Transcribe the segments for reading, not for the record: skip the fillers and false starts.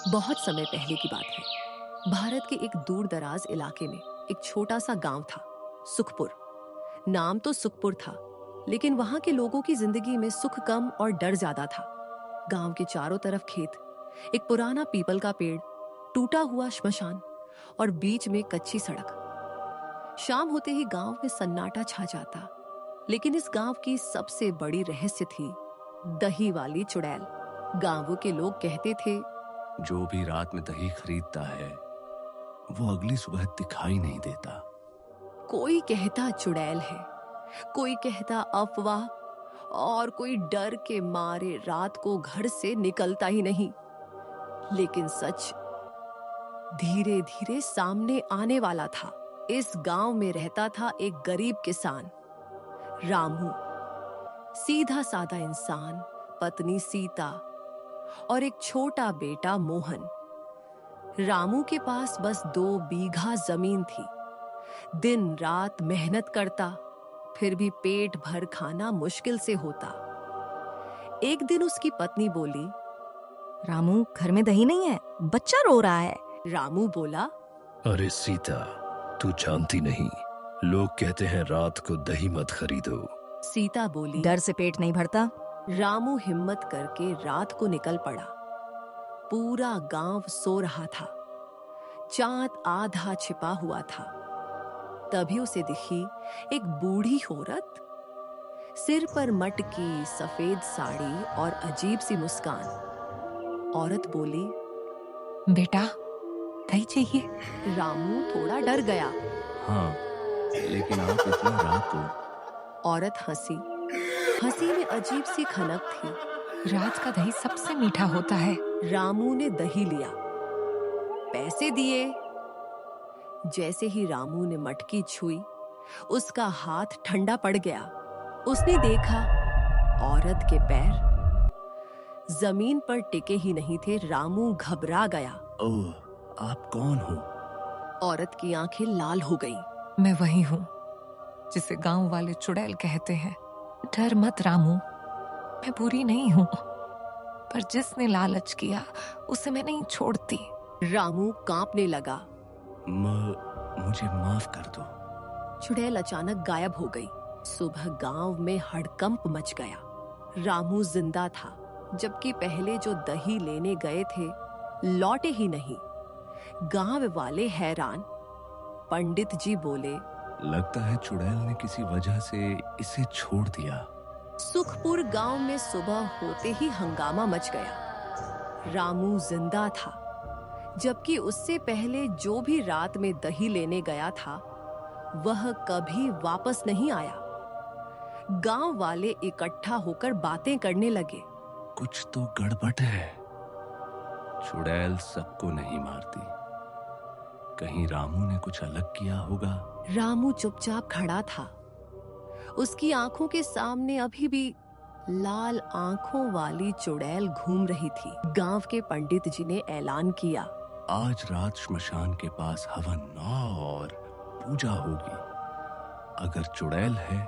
बहुत समय पहले की बात है। भारत के एक दूर दराज इलाके में एक छोटा सा गांव था, सुखपुर। नाम तो सुखपुर था, लेकिन वहां के लोगों की जिंदगी में सुख कम और डर ज्यादा था। गांव के चारों तरफ खेत, एक पुराना पीपल का पेड़, टूटा हुआ श्मशान और बीच में कच्ची सड़क। शाम होते ही गांव में सन्नाटा छा जाता, लेकिन इस गांव की सबसे बड़ी रहस्य थी दही वाली चुड़ैल। गांवों के लोग कहते थे, जो भी रात में दही खरीदता है वो अगली सुबह दिखाई नहीं देता। कोई कहता चुड़ैल है, कोई कहता अफवाह, और कोई डर के मारे रात को घर से निकलता ही नहीं। लेकिन सच धीरे धीरे सामने आने वाला था। इस गांव में रहता था एक गरीब किसान, रामू। सीधा साधा इंसान, पत्नी सीता और एक छोटा बेटा मोहन। रामू के पास बस 2 बीघा जमीन थी। दिन रात मेहनत करता, फिर भी पेट भर खाना मुश्किल से होता। एक दिन उसकी पत्नी बोली, रामू, घर में दही नहीं है, बच्चा रो रहा है। रामू बोला, अरे सीता, तू जानती नहीं, लोग कहते हैं रात को दही मत खरीदो। सीता बोली, डर से पेट नहीं भरता। रामू हिम्मत करके रात को निकल पड़ा। पूरा गांव सो रहा था, चांद आधा छिपा हुआ था। तभी उसे दिखी एक बूढ़ी औरत, सिर पर मटकी, सफेद साड़ी और अजीब सी मुस्कान। औरत बोली, बेटा, दही चाहिए? रामू थोड़ा डर गया। हाँ, लेकिन आप इतनी रात को। औरत हंसी, हंसी में अजीब सी खनक थी। रात का दही सबसे मीठा होता है। रामू ने दही लिया, पैसे दिए। जैसे ही रामू ने मटकी छुई, उसका हाथ ठंडा पड़ गया। उसने देखा औरत के पैर जमीन पर टिके ही नहीं थे। रामू घबरा गया। ओह, आप कौन हो? औरत की आंखें लाल हो गईं। मैं वही हूँ जिसे गांव वाले चुड़ैल कहते हैं। डर मत रामू, मैं बुरी नहीं हूँ, पर जिसने लालच किया उसे मैं नहीं छोड़ती। रामू कांपने लगा। मुझे माफ कर दो। चुड़ैल अचानक गायब हो गई। सुबह गांव में हड़कंप मच गया। रामू जिंदा था, जबकि पहले जो दही लेने गए थे लौटे ही नहीं। गांव वाले हैरान। पंडित जी बोले, लगता है चुड़ैल ने किसी वजह से इसे छोड़ दिया। सुखपुर गांव में सुबह होते ही हंगामा मच गया। रामू जिंदा था, जबकि उससे पहले जो भी रात में दही लेने गया था वह कभी वापस नहीं आया। गांव वाले इकट्ठा होकर बातें करने लगे। कुछ तो गड़बड़ है। चुड़ैल सबको नहीं मारती, कहीं रामू ने कुछ अलग किया होगा। रामू चुपचाप खड़ा था। उसकी आंखों के सामने अभी भी लाल आंखों वाली चुड़ैल घूम रही थी। गांव के पंडित जी ने ऐलान किया, आज रात श्मशान के पास हवन और पूजा होगी। अगर चुड़ैल है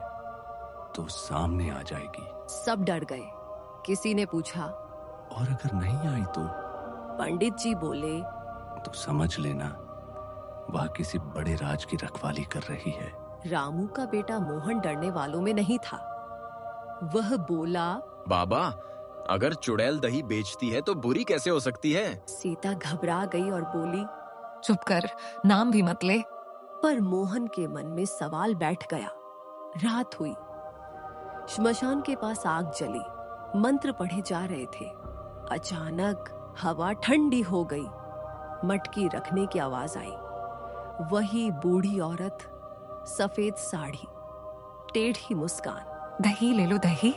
तो सामने आ जाएगी। सब डर गए। किसी ने पूछा, और अगर नहीं आई तो? पंडित जी बोले, तो समझ लेना वह किसी बड़े राज की रखवाली कर रही है। रामू का बेटा मोहन डरने वालों में नहीं था। वह बोला, बाबा, अगर चुड़ैल दही बेचती है तो बुरी कैसे हो सकती है? सीता घबरा गई और बोली, चुप कर, नाम भी मत ले। पर मोहन के मन में सवाल बैठ गया। रात हुई, श्मशान के पास आग जली, मंत्र पढ़े जा रहे थे। अचानक हवा ठंडी हो गई। मटकी रखने की आवाज आई। वही बूढ़ी औरत, सफेद साड़ी, टेढ़ी मुस्कान। दही ले लो, दही।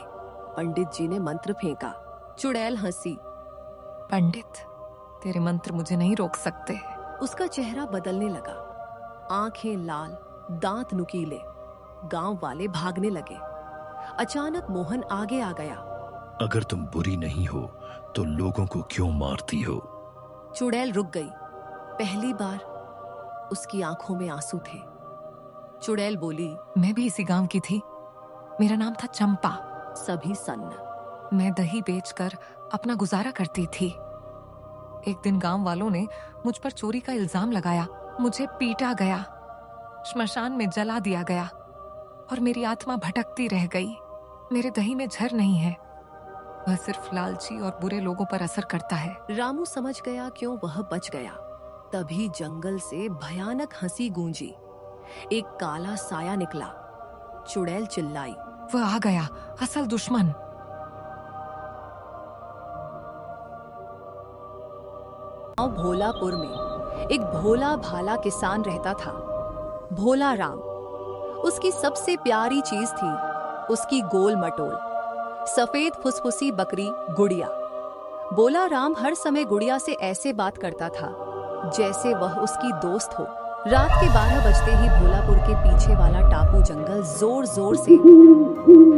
पंडित जी ने मंत्र फेंका। चुड़ैल हंसी। पंडित, तेरे मंत्र मुझे नहीं रोक सकते। उसका चेहरा बदलने लगा, आंखें लाल, दांत नुकीले। गांव वाले भागने लगे। अचानक मोहन आगे आ गया। अगर तुम बुरी नहीं हो तो लोगों को क्यों मारती हो? चुड़ैल रुक गई। पहली बार उसकी आंखों में आंसू थे। चुड़ैल बोली, मैं भी इसी गांव की थी, मेरा नाम था चंपा। सभी सन्न। मैं दही बेचकर अपना गुजारा करती थी। एक दिन गांव वालों ने मुझ पर चोरी का इल्जाम लगाया। मुझे पीटा गया, श्मशान में जला दिया गया और मेरी आत्मा भटकती रह गई। मेरे दही में झर नहीं है, वह सिर्फ लालची और बुरे लोगों पर असर करता है। रामू समझ गया क्यों वह बच गया। तभी जंगल से भयानक हंसी गूंजी। एक काला साया निकला। चुड़ैल चिल्लाई, वह आ गया, असल दुश्मन। गांव भोलापुर में एक भोला भाला किसान रहता था, भोला राम। उसकी सबसे प्यारी चीज थी उसकी गोल मटोल सफेद फुसफुसी बकरी गुड़िया। भोला राम हर समय गुड़िया से ऐसे बात करता था जैसे वह उसकी दोस्त हो। रात के 12 बजते ही भोलापुर के पीछे वाला टापू जंगल जोर जोर से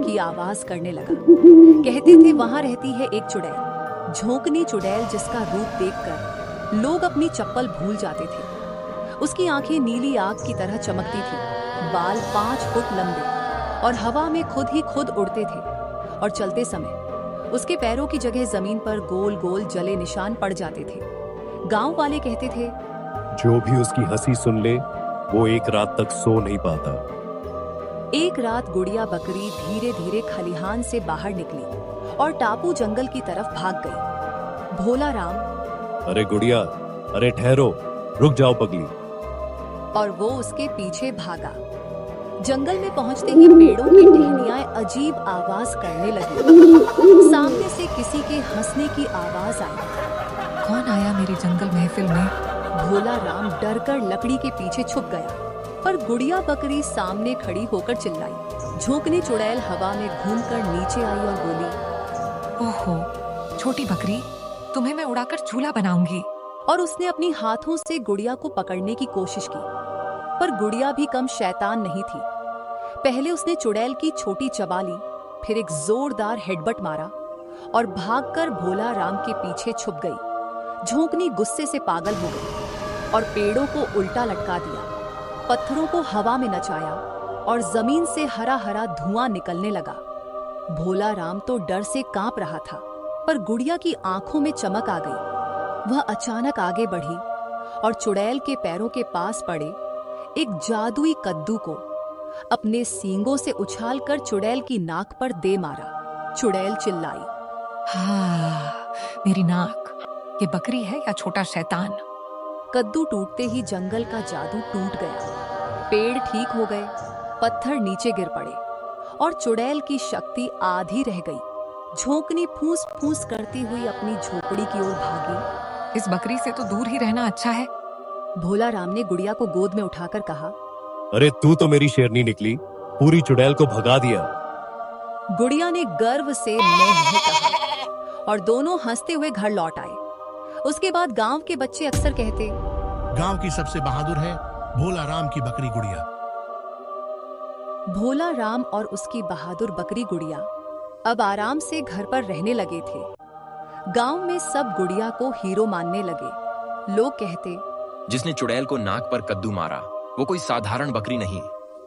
की आवाज करने लगा। कहते थे वहां रहती है एक चुड़ैल, झोंकनी चुड़ैल, जिसका रूप देखकर लोग अपनी चप्पल भूल जाते थे। उसकी आंखें नीली आग की तरह चमकती थी, बाल 5 फुट लंबे और हवा में खुद ही खुद उड़ते थे, और चलते समय उसके पैरों की जगह जमीन पर गोल गोल जले निशान पड़ जाते थे। गांव वाले कहते थे, जो भी उसकी हंसी सुन ले वो एक रात तक सो नहीं पाता। एक रात गुड़िया बकरी धीरे धीरे खलिहान से बाहर निकली और टापू जंगल की तरफ भाग गई। भोला राम, अरे गुड़िया, अरे ठहरो, रुक जाओ पगली। और वो उसके पीछे भागा। जंगल में पहुंचते ही पेड़ों की टहनियां अजीब आवाज करने लगी। सामने से किसी के हंसने की आवाज आई। कौन आया मेरी जंगल महफिल में? भोला राम डरकर लकड़ी के पीछे छुप गया, पर गुड़िया बकरी सामने खड़ी होकर चिल्लाई। झोंकनी चुड़ैल हवा में घूमकर नीचे आई और बोली, ओहो छोटी बकरी, तुम्हें मैं उड़ाकर झूला बनाऊंगी। और उसने अपनी हाथों से गुड़िया को पकड़ने की कोशिश की, पर गुड़िया भी कम शैतान नहीं थी। पहले उसने चुड़ैल की छोटी चबा ली, फिर एक जोरदार हेडबट मारा और भागकर भोला राम के पीछे छुप गई। झोंकनी गुस्से से पागल हो गई और पेड़ों को उल्टा लटका दिया, पत्थरों को हवा में नचाया और जमीन से हरा हरा धुआं निकलने लगा। भोला राम तो डर से कांप रहा था, पर गुड़िया की आंखों में चमक आ गई। वह अचानक आगे बढ़ी और चुड़ैल के पैरों के पास पड़े एक जादुई कद्दू को अपने सींगों से उछालकर चुड़ैल की नाक पर दे मारा। चुड़ैल चिल्लाई, हाँ, मेरी नाक। ये बकरी है या छोटा शैतान? कद्दू टूटते ही जंगल का जादू टूट गया। पेड़ ठीक हो गए, पत्थर नीचे गिर पड़े और चुड़ैल की शक्ति आधी रह गई। झोंकनी फूंस फूंस करती हुई अपनी झोपड़ी की ओर भागी। इस बकरी से तो दूर ही रहना अच्छा है। भोला राम ने गुड़िया को गोद में उठाकर कहा, अरे तू तो मेरी शेरनी निकली, पूरी चुड़ैल को भगा दिया। गुड़िया ने गर्व से मैं कहा और दोनों हंसते हुए घर लौट आए। उसके बाद गांव के बच्चे अक्सर कहते, गांव की सबसे बहादुर है भोला राम की बकरी गुड़िया। भोला राम और उसकी बहादुर बकरी गुड़िया अब आराम से घर पर रहने लगे थे। गांव में सब गुड़िया को हीरो मानने लगे। लोग कहते, जिसने चुड़ैल को नाक पर कद्दू मारा वो कोई साधारण बकरी नहीं।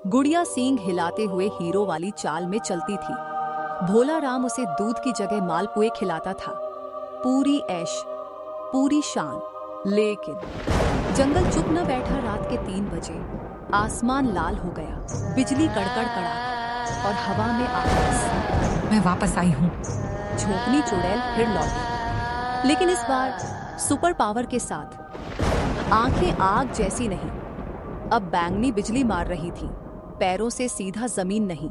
गुड़िया सींग हिलाते हुए हीरो वाली चाल में चलती थी। भोला राम उसे दूध की जगह मालपुए खिलाता था। पूरी ऐश, पूरी शान। लेकिन जंगल चुप न बैठा। रात के 3 बजे आसमान लाल हो गया, बिजली कड़कड़ कड़ा और हवा में आकाश। मैं वापस आई हूँ। झोंकनी चुड़ैल फिर लौटी, लेकिन इस बार सुपर पावर के साथ। आंखें आग जैसी नहीं, अब बैंगनी बिजली मार रही थी। पैरों से सीधा जमीन नहीं,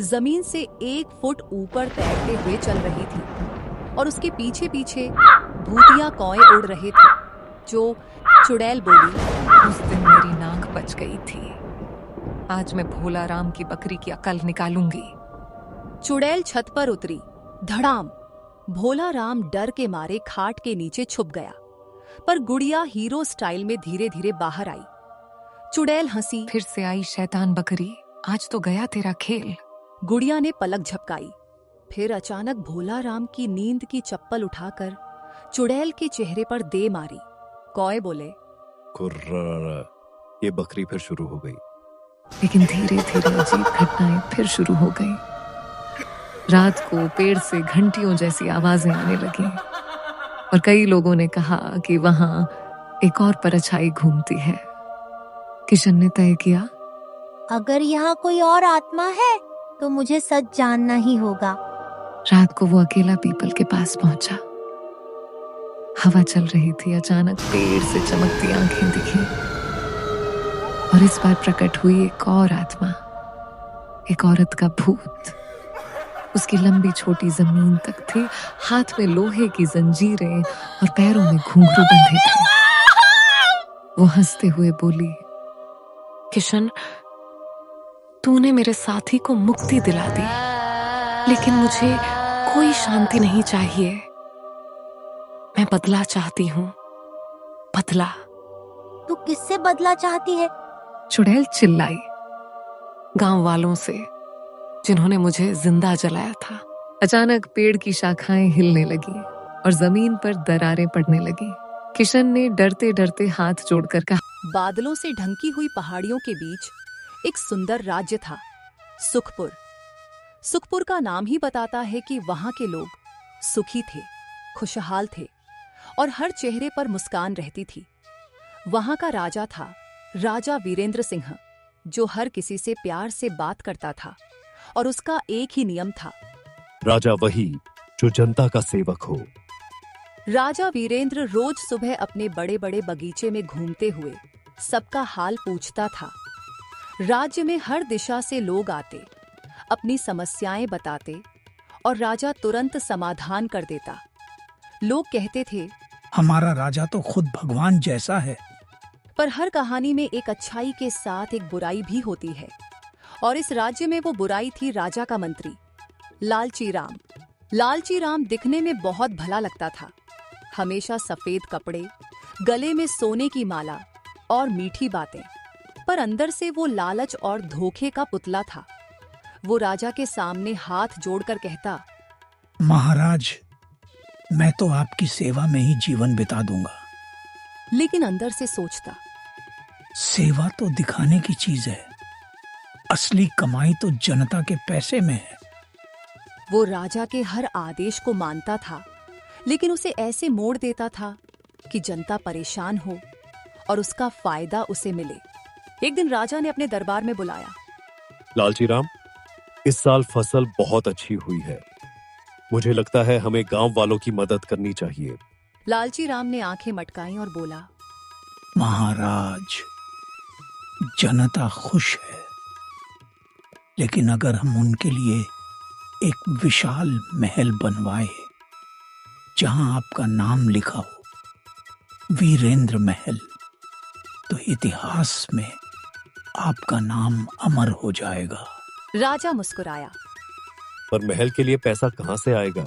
जमीन से 1 फुट ऊपर तैरते हुए चल रही थी और उसके पीछे पीछे भूतिया कौए उड़ रहे थे। जो चुड़ैल बोली, उस दिन मेरी नाक बच गई थी, आज मैं भोला राम की बकरी की अकल निकालूंगी। चुड़ैल छत पर उतरी। धड़ाम। भोला राम डर के मारे खाट के नीचे छुप गया, पर गुड़िया हीरो स्टाइल में धीरे धीरे बाहर आई। चुड़ैल हंसी, फिर से आई शैतान बकरी, आज तो गया तेरा खेल। गुड़िया ने पलक झपकाई। फिर अचानक भोला राम की नींद की चप्पल उठाकर चुड़ैल के चेहरे पर दे मारी। कौए बोले, कुर्रा, ये बकरी फिर शुरू हो गई। लेकिन धीरे धीरे अजीब घटनाएं फिर शुरू हो गई। रात को पेड़ से घंटियों जैसी आवाजें आने लगी। और कई लोगों ने कहा कि वहां एक और परछाई घूमती है। किशन ने तय किया, अगर यहाँ कोई और आत्मा है तो मुझे सच जानना ही होगा। रात को वो अकेला पीपल के पास पहुंचा। हवा चल रही थी। अचानक पेड़ से चमकती आंखें दिखी और इस बार प्रकट हुई एक और आत्मा, एक औरत का भूत। उसकी लंबी छोटी जमीन तक थी, हाथ में लोहे की जंजीरें और पैरों में घुंघरू बंधे थे। वो हंसते हुए बोली, किशन, तूने मेरे साथी को मुक्ति दिला दी, लेकिन मुझे कोई शांति नहीं चाहिए। मैं बदला चाहती हूँ, बदला। तू किससे बदला चाहती है? चुड़ैल चिल्लाई, गांव वालों से जिन्होंने मुझे जिंदा जलाया था। अचानक पेड़ की शाखाएं हिलने लगी और जमीन पर दरारें पड़ने लगी। किशन ने डरते डरते हाथ जोड़कर कहा, बादलों से ढंकी हुई पहाड़ियों के बीच एक सुंदर राज्य था, सुखपुर। सुखपुर का नाम ही बताता है कि वहां के लोग सुखी थे, खुशहाल थे और हर चेहरे पर मुस्कान रहती थी। वहां का राजा था राजा वीरेंद्र सिंह, जो हर किसी से प्यार से बात करता था और उसका एक ही नियम था, राजा वही जो जनता का सेवक हो। राजा वीरेंद्र रोज सुबह अपने बड़े बड़े बगीचे में घूमते हुए सबका हाल पूछता था। राज्य में हर दिशा से लोग आते, अपनी समस्याएं बताते और राजा तुरंत समाधान कर देता। लोग कहते थे, हमारा राजा तो खुद भगवान जैसा है। पर हर कहानी में एक अच्छाई के साथ एक बुराई भी होती है, और इस राज्य में वो बुराई थी राजा का मंत्री, लालची राम। लालची राम दिखने में बहुत भला लगता था। हमेशा सफेद कपड़े, गले में सोने की माला और मीठी बातें, पर अंदर से वो लालच और धोखे का पुतला था। वो राजा के सामने हाथ जोड़कर कहता, महाराज, मैं तो आपकी सेवा में ही जीवन बिता दूंगा। लेकिन अंदर से सोचता, सेवा तो दिखाने की चीज है, असली कमाई तो जनता के पैसे में है। वो राजा के हर आदेश को मानता था, लेकिन उसे ऐसे मोड़ देता था कि जनता परेशान हो और उसका फायदा उसे मिले। एक दिन राजा ने अपने दरबार में बुलाया, लालची राम, इस साल फसल बहुत अच्छी हुई है। मुझे लगता है हमें गांव वालों की मदद करनी चाहिए। लालची राम ने आंखें मटकाईं और बोला, महाराज, जनता खुश है, लेकिन अगर हम उनके लिए एक विशाल महल बनवाए जहां आपका नाम लिखा हो, वीरेंद्र महल, तो इतिहास में आपका नाम अमर हो जाएगा। राजा मुस्कुराया। पर महल के लिए पैसा कहां से आएगा?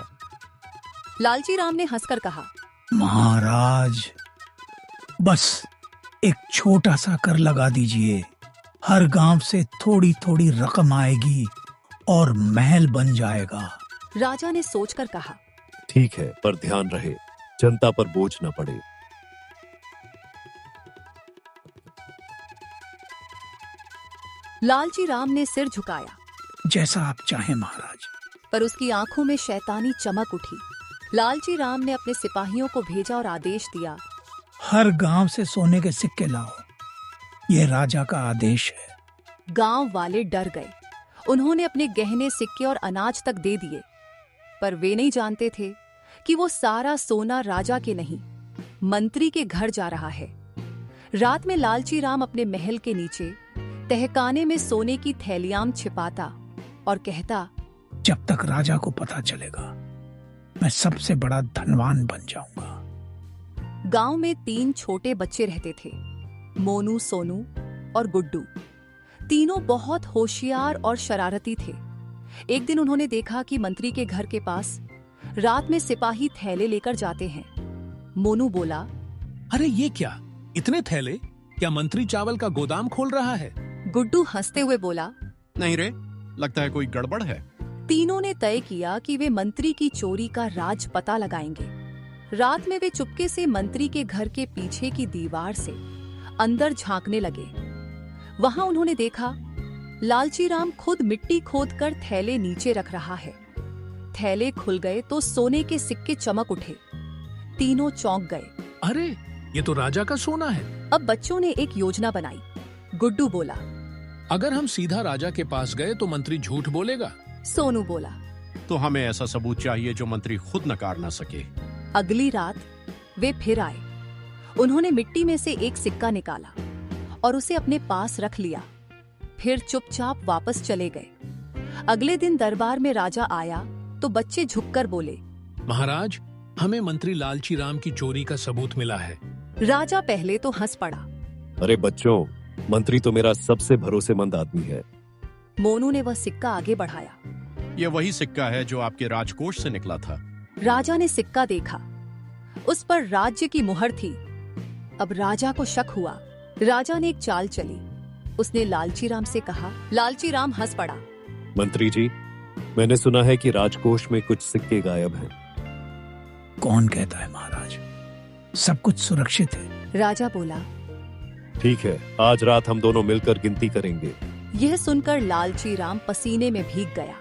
लालची राम ने हंसकर कहा, महाराज, बस एक छोटा सा कर लगा दीजिए। हर गांव से थोड़ी थोड़ी रकम आएगी और महल बन जाएगा। राजा ने सोचकर कहा, ठीक है, पर ध्यान रहे जनता पर बोझ न पड़े। लालची राम ने सिर झुकाया। जैसा आप चाहें महाराज। पर उसकी आंखों में शैतानी चमक उठी। लालची राम ने अपने सिपाहियों को भेजा और आदेश दिया, हर गांव से सोने के सिक्के लाओ, यह राजा का आदेश है। गांव वाले डर गए। उन्होंने अपने गहने, सिक्के और अनाज तक दे दिए, पर वे नहीं जानते थे कि वो सारा सोना राजा के नहीं, मंत्री के घर जा रहा है। रात में लालची राम अपने महल के नीचे तहखाने में सोने की थैलियां छिपाता और कहता, जब तक राजा को पता चलेगा मैं सबसे बड़ा धनवान बन जाऊंगा। गांव में 3 छोटे बच्चे रहते थे, मोनू, सोनू और गुड्डू। तीनों बहुत होशियार और शरारती थे। एक दिन उन्होंने देखा कि मंत्री के घर के पास रात में सिपाही थैले लेकर जाते हैं। मोनू बोला, अरे ये क्या, इतने थैले? क्या मंत्री चावल का गोदाम खोल रहा है? गुड्डू हंसते हुए बोला, नहीं रे, लगता है कोई गड़बड़ है। तीनों ने तय किया कि वे मंत्री की चोरी का राज पता लगाएंगे। रात में वे चुपके से मंत्री के घर के पीछे की दीवार से अंदर झांकने लगे। वहां उन्होंने देखा लालची राम खुद मिट्टी खोदकर थैले नीचे रख रहा है। थैले खुल गए तो सोने के सिक्के चमक उठे। तीनों चौंक गए। अरे ये तो राजा का सोना है। अब बच्चों ने एक योजना बनाई। गुड्डू बोला। अगर हम सीधा राजा के पास गए तो मंत्री झूठ बोलेगा। सोनू बोला। तो हमें ऐसा सबूत चाहिए जो मंत्री खुद नकार ना सके। अगली रात वे फिर आए। उन्होंने मिट्टी में से एक सिक्का निकाला और उसे अपने पास रख लिया। फिर चुपचाप वापस चले गए। अगले दिन दरबार में राजा आया तो बच्चे झुककर बोले, महाराज, हमें मंत्री लालची राम की चोरी का सबूत मिला है। राजा पहले तो हंस पड़ा। अरे बच्चों, मंत्री तो मेरा सबसे भरोसेमंद आदमी है। मोनू ने वह सिक्का आगे बढ़ाया। यह वही सिक्का है जो आपके राजकोष से निकला था। राजा ने सिक्का देखा। उस पर राज्य की मुहर थी। अब राजा को शक हुआ। राजा ने एक चाल चली। उसने लालची राम से कहा। लालची राम हंस पड़ा। मंत्री जी, मैंने सुना है कि राजकोष में कुछ सिक्के गायब हैं। कौन कहता है महाराज? सब कुछ सुरक्षित है। राजा बोला। ठीक है, आज रात हम दोनों मिलकर गिनती करेंगे। यह सुनकर लालची राम पसीने में भीग गया।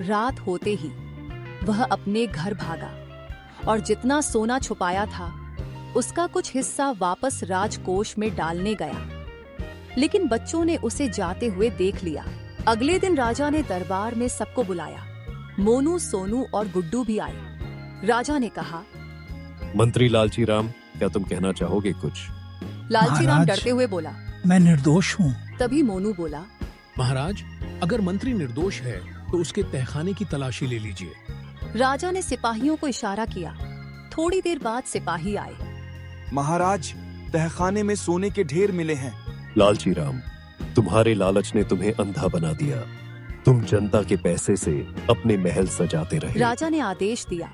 रात होते ही वह अपने घर भागा और जितना सोना छुपाया था उसका कुछ हिस्सा वापस राजकोष में डालने गया। लेकिन बच्चों ने उसे जाते हुए देख लिया। अगले दिन राजा ने दरबार में सबको बुलाया। मोनू, सोनू और गुड्डू भी आए। राजा ने कहा, मंत्री लालची राम, क्या तुम कहना चाहोगे कुछ? लालची राम महाराज, डरते हुए बोला। मैं निर्दोष हूँ। तभी मोनू बोला। महाराज, अगर मंत्री निर्दोष है तो उसके तहखाने की तलाशी ले लीजिए। राजा ने सिपाहियों को इशारा किया। थोड़ी देर बाद सिपाही आए। महाराज, तहखाने में सोने के ढेर मिले हैं। लालची राम, तुम्हारे लालच ने तुम्हें अंधा बना दिया। तुम जनता के पैसे से अपने महल सजाते रहे। राजा ने आदेश दिया।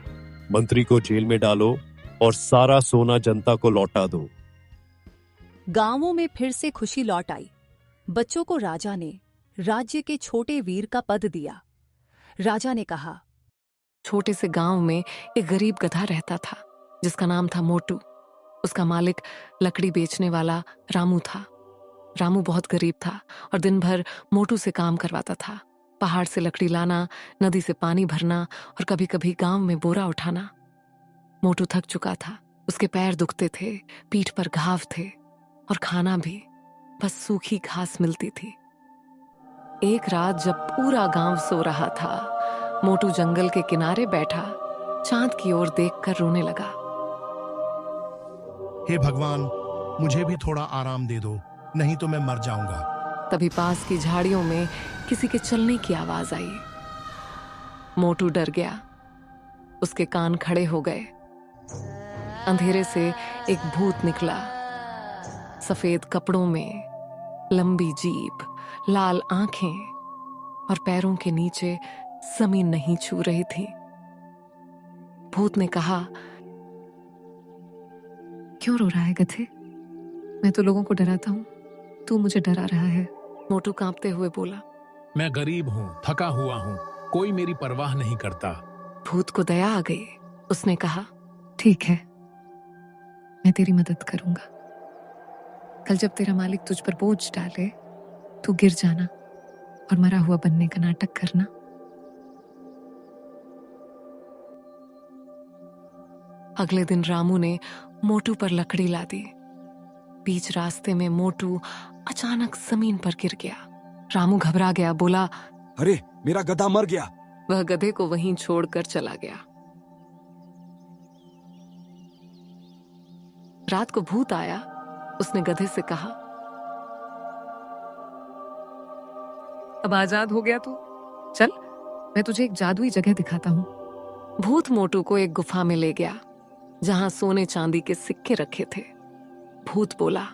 मंत्री को जेल में डालो और सारा सोना जनता को लौटा दो। गांवों में फिर से खुशी लौट आई। बच्चों को राजा ने राज्य के छोटे वीर का पद दिया। राजा ने कहा, छोटे से गांव में एक गरीब गधा रहता था जिसका नाम था मोटू। उसका मालिक लकड़ी बेचने वाला रामू था। रामू बहुत गरीब था और दिन भर मोटू से काम करवाता था। पहाड़ से लकड़ी लाना, नदी से पानी भरना और कभी कभी गांव में बोरा उठाना। मोटू थक चुका था। उसके पैर दुखते थे, पीठ पर घाव थे और खाना भी बस सूखी घास मिलती थी। एक रात जब पूरा गांव सो रहा था, मोटू जंगल के किनारे बैठा चांद की ओर देखकर रोने लगा। हे भगवान, मुझे भी थोड़ा आराम दे दो, नहीं तो मैं मर जाऊंगा। तभी पास की झाड़ियों में किसी के चलने की आवाज आई। मोटू डर गया। उसके कान खड़े हो गए। अंधेरे से एक भूत निकला। सफेद कपड़ों में, लंबी जीभ, लाल आंखें और पैरों के नीचे जमीन नहीं छू रही थी। भूत ने कहा, क्यों रो रहा है गधे? मैं तो लोगों को डराता हूँ, तू मुझे डरा रहा है। मोटू कांपते हुए बोला, मैं गरीब हूँ, थका हुआ हूँ, कोई मेरी परवाह नहीं करता। भूत को दया आ गई। उसने कहा, ठीक है, मैं तेरी मदद करूंगा। कल जब तेरा मालिक तुझ पर बोझ डाले, तू गिर जाना और मरा हुआ बनने का नाटक करना। अगले दिन रामू ने मोटू पर लकड़ी ला दी। बीच रास्ते में मोटू अचानक जमीन पर गिर गया। रामू घबरा गया, बोला, अरे मेरा गधा मर गया। वह गधे को वहीं छोड़कर चला गया। रात को भूत आया। उसने गधे से कहा, अब आजाद हो गया तू, चल मैं तुझे एक जादुई जगह दिखाता हूं। भूत मोटू को एक गुफा में ले गया जहां सोने चांदी के सिक्के रखे थे। भूत बोला,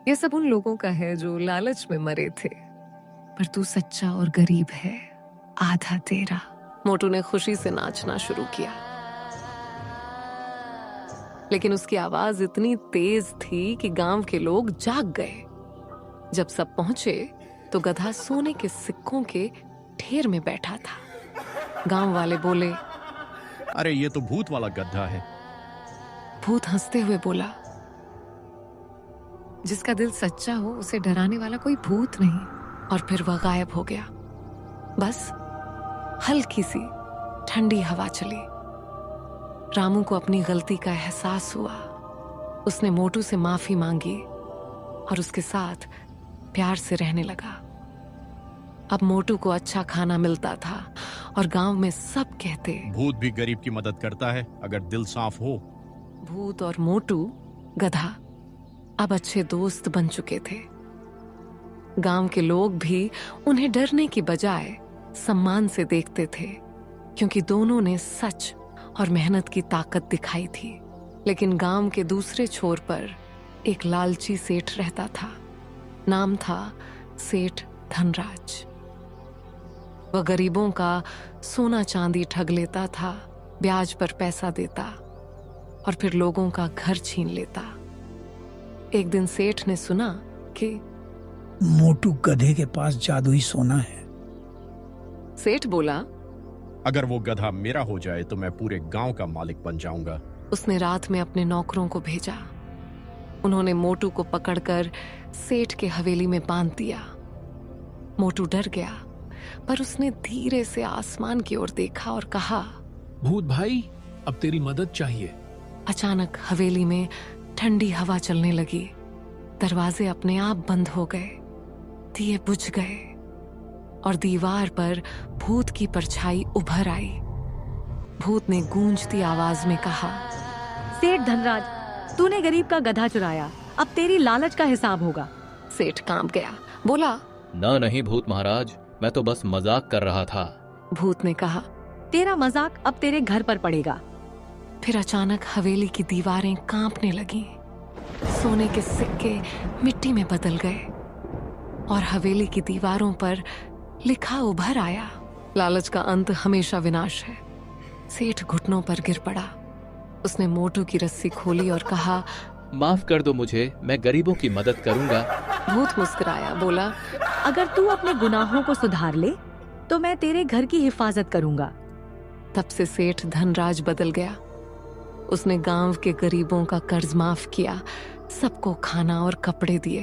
ये सब उन लोगों का है जो लालच में मरे थे, पर तू सच्चा और गरीब है, आधा तेरा। मोटू ने खुशी से नाचना शुरू किया, लेकिन उसकी आवाज इतनी तेज थी कि गांव के लोग जाग गए। जब सब पहुंचे तो गधा सोने के सिक्कों के ढेर में बैठा था। गांव वाले बोले, अरे ये तो भूत वाला गधा है। भूत हंसते हुए बोला, जिसका दिल सच्चा हो उसे डराने वाला कोई भूत नहीं। और फिर वह गायब हो गया। बस हल्की सी ठंडी हवा चली। रामू को अपनी गलती का एहसास हुआ। उसने मोटू से माफी मांगी और उसके साथ प्यार से रहने लगा। अब मोटू को अच्छा खाना मिलता था और गांव में सब कहते, भूत भी गरीब की मदद करता है अगर दिल साफ हो। भूत और मोटू गधा अब अच्छे दोस्त बन चुके थे। गांव के लोग भी उन्हें डरने की बजाय सम्मान से देखते थे, क्योंकि दोनों ने सच और मेहनत की ताकत दिखाई थी। लेकिन गांव के दूसरे छोर पर एक लालची सेठ रहता था। नाम था सेठ धनराज। वह गरीबों का सोना चांदी ठग लेता था, ब्याज पर पैसा देता और फिर लोगों का घर छीन लेता। एक दिन सेठ ने सुना कि मोटू गधे के पास जादुई सोना है। सेठ बोला, अगर वो गधा मेरा हो जाए तो मैं पूरे गांव का मालिक बन जाऊंगा। उसने रात में अपने नौकरों को भेजा। उन्होंने मोटू को पकड़कर सेठ के हवेली में बांध दिया। मोटू डर गया, पर उसने धीरे से आसमान की ओर देखा और कहा, भूत भाई, अब तेरी मदद चाहिए। अचानक हवेली में ठंडी हवा चलने लगी। दरवाजे अपने आप बंद हो गए, दिए बुझ गए और दीवार पर भूत की परछाई उभर आई। भूत ने गूंजती आवाज में कहा, सेठ धनराज, तूने गरीब का गधा चुराया, अब तेरी लालच का हिसाब होगा। सेठ कांप गया, बोला, ना नहीं भूत महाराज, मैं तो बस मजाक कर रहा था। भूत ने कहा, तेरा मजाक अब तेरे घर पर पड़ेगा। फिर अचानक हवेली की दीवारें कांपने लगीं। सोने के सिक्के मिट्टी में बदल गए और हवेली की दीवारों पर लिखा उभर आया, लालच का अंत हमेशा विनाश है। सेठ घुटनों पर गिर पड़ा। उसने मोटू की रस्सी खोली और कहा, माफ कर दो मुझे, मैं गरीबों की मदद करूंगा। भूत मुस्कुराया, बोला, अगर तू अपने गुनाहों को सुधार ले तो मैं तेरे घर की हिफाजत करूंगा। तब से सेठ धनराज बदल गया। उसने गांव के गरीबों का कर्ज माफ किया, सबको खाना और कपड़े दिए।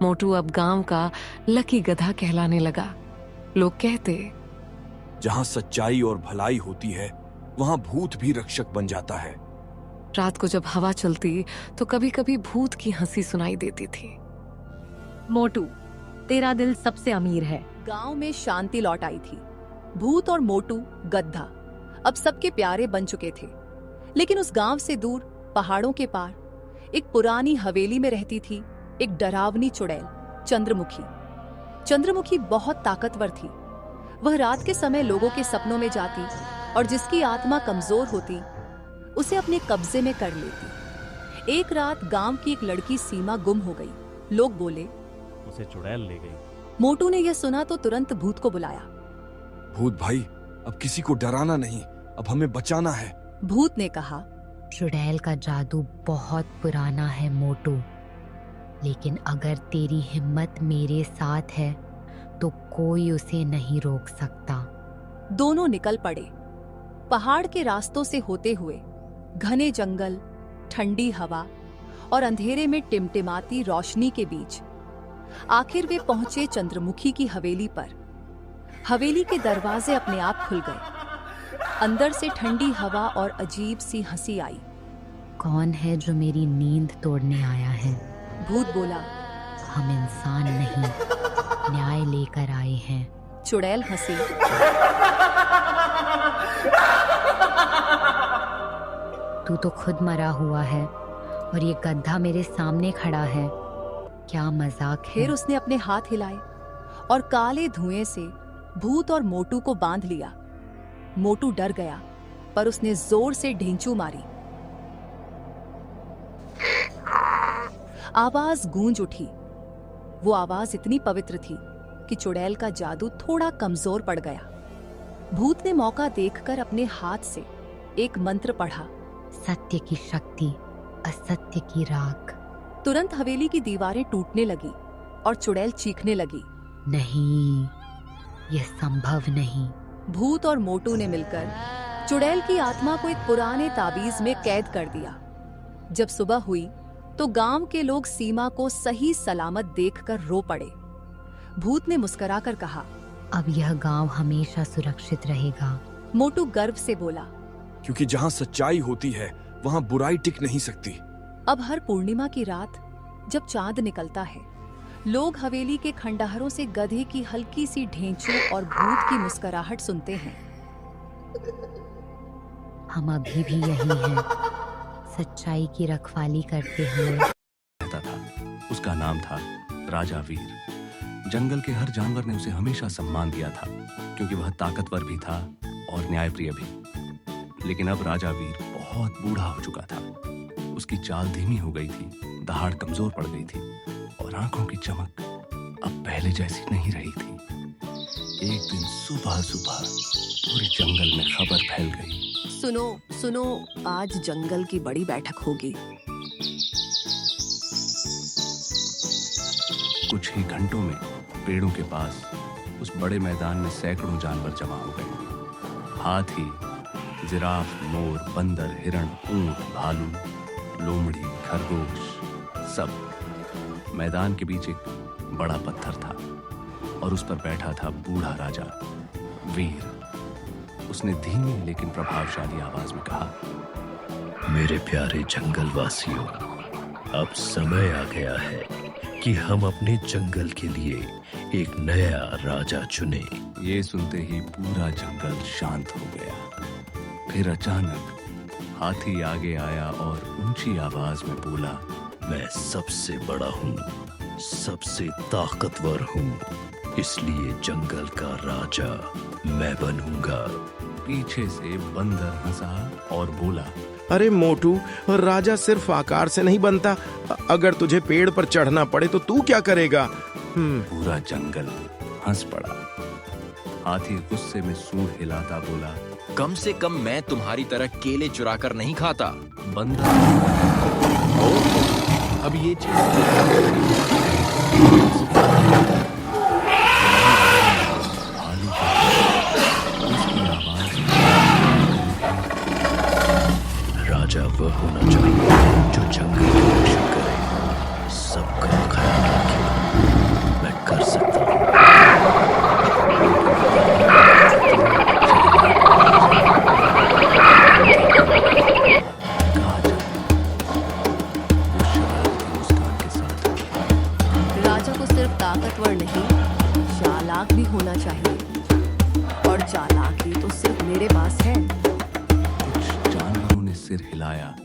मोटू अब गांव का लकी गधा कहलाने लगा। लोग कहते, जहां सच्चाई और भलाई होती है वहां भूत भी रक्षक बन जाता है। रात को जब हवा चलती तो कभी कभी भूत की हंसी सुनाई देती थी। मोटू, तेरा दिल सबसे अमीर है। गांव में शांति लौट आई थी। भूत और मोटू गद्दा अब सबके प्यारे बन चुके थे। लेकिन उस गांव से दूर पहाड़ों के पार एक पुरानी हवेली में रहती थी एक डरावनी चुड़ैल, चंद्रमुखी। चंद्रमुखी बहुत ताकतवर थी। वह रात के समय लोगों के सपनों में जाती और जिसकी आत्मा कमजोर होती उसे अपने कब्जे में कर लेती। एक रात गांव की एक लड़की सीमा गुम हो गई। लोग बोले, उसे चुड़ैल ले गई। मोटू ने यह सुना तो तुरंत भूत को बुलाया। भूत भाई, अब किसी को डराना नहीं, अब हमें बचाना है। भूत ने कहा, चुड़ैल का जादू बहुत पुराना है मोटू, लेकिन अगर तेरी हिम्मत मेरे साथ है तो कोई उसे नहीं रोक सकता। दोनों निकल पड़े। पहाड़ के रास्तों से होते हुए घने जंगल, ठंडी हवा और अंधेरे में टिमटिमाती रोशनी के बीच आखिर वे पहुंचे चंद्रमुखी की हवेली पर। हवेली के दरवाजे अपने आप खुल गए। अंदर से ठंडी हवा और अजीब सी हंसी आई। कौन है जो मेरी नींद तोड़ने आया है? भूत बोला, हम इंसान नहीं, न्याय लेकर आए हैं। चुड़ैल हंसी। तू तो खुद मरा हुआ है और ये गधा मेरे सामने खड़ा है, क्या मजाक है? फिर उसने अपने हाथ हिलाए और काले धुएं से भूत और मोटू को बांध लिया। मोटू डर गया, पर उसने जोर से ढींचू मारी। आवाज गूंज उठी। वो आवाज इतनी पवित्र थी कि चुड़ैल का जादू थोड़ा कमजोर पड़ गया। भूत ने मौका देखकर अपने हाथ से एक मंत्र पढ़ा, सत्य की शक्ति, असत्य की राख। तुरंत हवेली की दीवारें टूटने लगी और चुड़ैल चीखने लगी। नहीं, यह संभव नहीं। भूत और मोटू ने मिलकर चुड़ैल की आत्मा को एक पुराने ताबीज में कैद कर दिया। जब सुबह हुई तो गांव के लोग सीमा को सही सलामत देखकर रो पड़े। भूत ने मुस्कुराकर कहा, अब यह गांव हमेशा सुरक्षित रहेगा। मोटू गर्व से बोला, क्योंकि जहां सच्चाई होती है वहां बुराई टिक नहीं सकती। अब हर पूर्णिमा की रात जब चांद निकलता है, लोग हवेली के खंडहरों से गधे की हल्की सी ढेंचों और भूत की मुस्कुराहट सुनते हैं। हम अभी भी यही हैं, सच्चाई की रखवाली करते हुए। रहता था। उसका नाम था राजा वीर। जंगल के हर जानवर ने उसे हमेशा सम्मान दिया था, क्योंकि वह ताकतवर भी था और न्यायप्रिय भी। लेकिन अब राजा वीर बहुत बूढ़ा हो चुका था। उसकी चाल धीमी हो गई थी, दहाड़ कमजोर पड़ गई थी और आंखों की चमक अब पहले जैसी नहीं रही थी। एक दिन सुबह सुबह पूरे जंगल में खबर फैल गई। सुनो सुनो, आज जंगल की बड़ी बैठक होगी। कुछ ही घंटों में पेड़ों के पास उस बड़े मैदान में सैकड़ों जानवर जमा हो गए। हाथी, जिराफ, मोर, बंदर, हिरण, ऊंट, भालू, लोमड़ी, खरगोश, सब। मैदान के बीच एक बड़ा पत्थर था और उस पर बैठा था बूढ़ा राजा वीर। उसने धीमी लेकिन प्रभावशाली आवाज में कहा, मेरे प्यारे जंगलवासियों, अब समय आ गया है कि हम अपने जंगल के लिए एक नया राजा चुने। ये सुनते ही पूरा जंगल शांत हो गया। फिर अचानक हाथी आगे आया और ऊंची आवाज में बोला, मैं सबसे बड़ा हूँ, सबसे ताकतवर हूँ, इसलिए जंगल का राजा मैं बनूंगा। पीछे से बंदर हंसा और बोला, अरे मोटू, राजा सिर्फ आकार से नहीं बनता। अगर तुझे पेड़ पर चढ़ना पड़े तो तू क्या करेगा? पूरा जंगल हंस पड़ा। हाथी गुस्से में सूंड हिलाता बोला, कम से कम मैं तुम्हारी तरह केले चुरा कर नहीं खाता। बंदर, अब ये राजा वह होना चाहिए जो जंगल की रक्षा करे, सबका ख्याल रखे। मैं कर सकता हूँ। राजा को सिर्फ ताकतवर नहीं, चालाक भी होना चाहिए, और चालाकी तो सिर्फ मेरे पास है। कुछ जानवरों ने सिर हिलाया,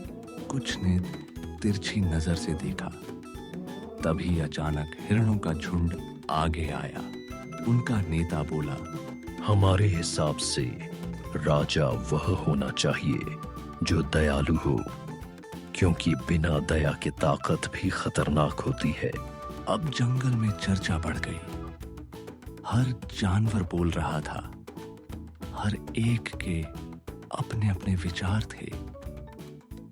कुछ ने तिरछी नजर से देखा। तभी अचानक हिरणों का झुंड आगे आया। उनका नेता बोला, हमारे हिसाब से राजा वह होना चाहिए जो दयालु हो, क्योंकि बिना दया के ताकत भी खतरनाक होती है। अब जंगल में चर्चा बढ़ गई। हर जानवर बोल रहा था, हर एक के अपने अपने विचार थे।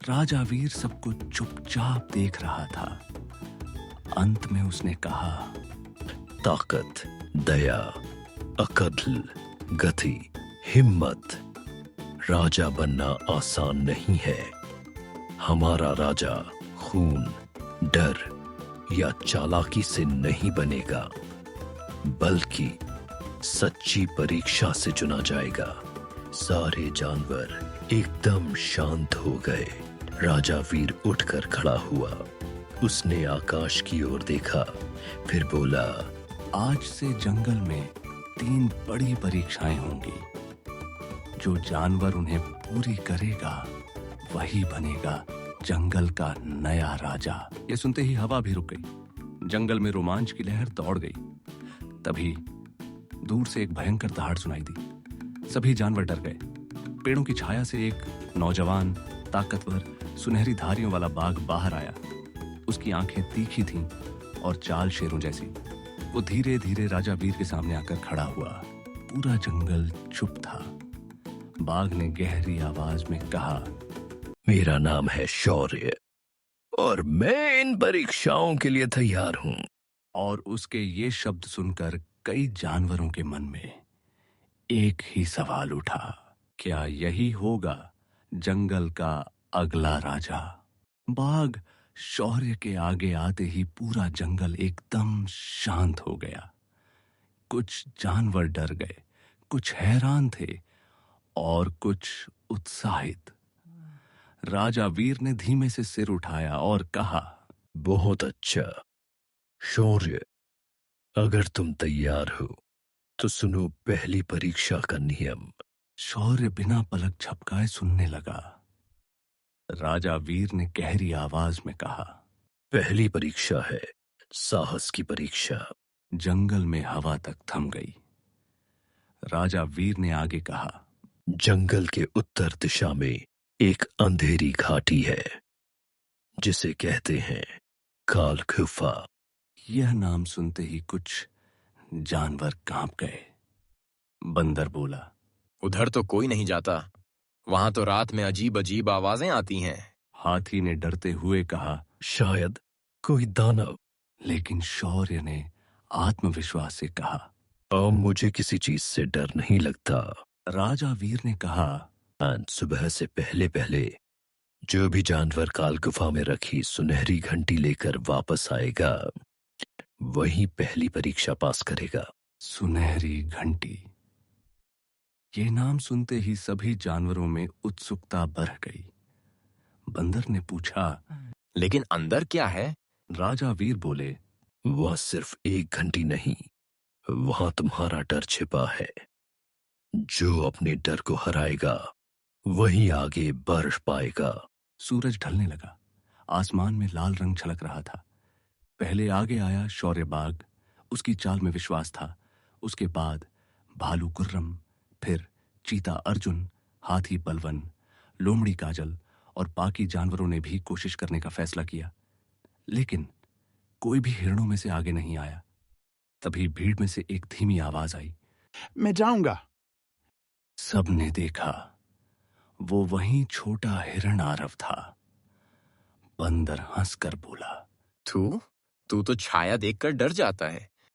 राजा वीर सबको चुपचाप देख रहा था। अंत में उसने कहा, ताकत, दया, अकल, गति, हिम्मत, राजा बनना आसान नहीं है। हमारा राजा खून, डर या चालाकी से नहीं बनेगा, बल्कि सच्ची परीक्षा से चुना जाएगा। सारे जानवर एकदम शांत हो गए। राजा वीर उठकर खड़ा हुआ। उसने आकाश की ओर देखा, फिर बोला, आज से जंगल में 3 बड़ी परीक्षाएं होंगी। जो जानवर उन्हें पूरी करेगा वही बनेगा जंगल का नया राजा। ये सुनते ही हवा भी रुक गई। जंगल में रोमांच की लहर दौड़ गई। तभी दूर से एक भयंकर दहाड़ सुनाई दी। सभी जानवर डर गए। पेड़ों की छाया से एक नौजवान, ताकतवर, सुनहरी धारियों वाला बाघ बाहर आया। उसकी आंखें तीखी थीं और चाल शेरों जैसी। वो धीरे धीरे राजा वीर के सामने आकर खड़ा हुआ। पूरा जंगल चुप था। बाघ ने गहरी आवाज में कहा, मेरा नाम है शौर्य और मैं इन परीक्षाओं के लिए तैयार हूं। और उसके ये शब्द सुनकर कई जानवरों के मन में एक ही सवाल उठा, क्या यही होगा जंगल का अगला राजा? बाघ शौर्य के आगे आते ही पूरा जंगल एकदम शांत हो गया। कुछ जानवर डर गए, कुछ हैरान थे और कुछ उत्साहित। राजा वीर ने धीमे से सिर उठाया और कहा, बहुत अच्छा शौर्य। अगर तुम तैयार हो तो सुनो पहली परीक्षा का नियम। शौर्य बिना पलक झपकाए सुनने लगा। राजा वीर ने गहरी आवाज में कहा, पहली परीक्षा है साहस की परीक्षा। जंगल में हवा तक थम गई। राजा वीर ने आगे कहा, जंगल के उत्तर दिशा में एक अंधेरी घाटी है जिसे कहते हैं काल गुफा। यह नाम सुनते ही कुछ जानवर कांप गए। बंदर बोला, उधर तो कोई नहीं जाता, वहां तो रात में अजीब अजीब आवाजें आती हैं। हाथी ने डरते हुए कहा, शायद कोई दानव। लेकिन शौर्य ने आत्मविश्वास से कहा, अब मुझे किसी चीज से डर नहीं लगता। राजा वीर ने कहा, सुबह से पहले पहले जो भी जानवर काल गुफा में रखी सुनहरी घंटी लेकर वापस आएगा वही पहली परीक्षा पास करेगा। सुनहरी घंटी। ये नाम सुनते ही सभी जानवरों में उत्सुकता बढ़ गई। बंदर ने पूछा, लेकिन अंदर क्या है? राजा वीर बोले, वह सिर्फ एक घंटी नहीं, वहां तुम्हारा डर छिपा है। जो अपने डर को हराएगा वही आगे बढ़ पाएगा। सूरज ढलने लगा। आसमान में लाल रंग छलक रहा था। पहले आगे आया शौर्य बाघ, उसकी चाल में विश्वास था। उसके बाद भालू कुर्रम, फिर चीता अर्जुन, हाथी बलवन, लोमड़ी काजल और बाकी जानवरों ने भी कोशिश करने का फैसला किया, लेकिन कोई भी हिरणों में से आगे नहीं आया। तभी भीड़ में से एक धीमी आवाज आई, मैं जाऊंगा। सबने देखा, वो वहीं छोटा हिरण आरव था। बंदर हंसकर बोला, तू तो छाया देखकर डर जाता है,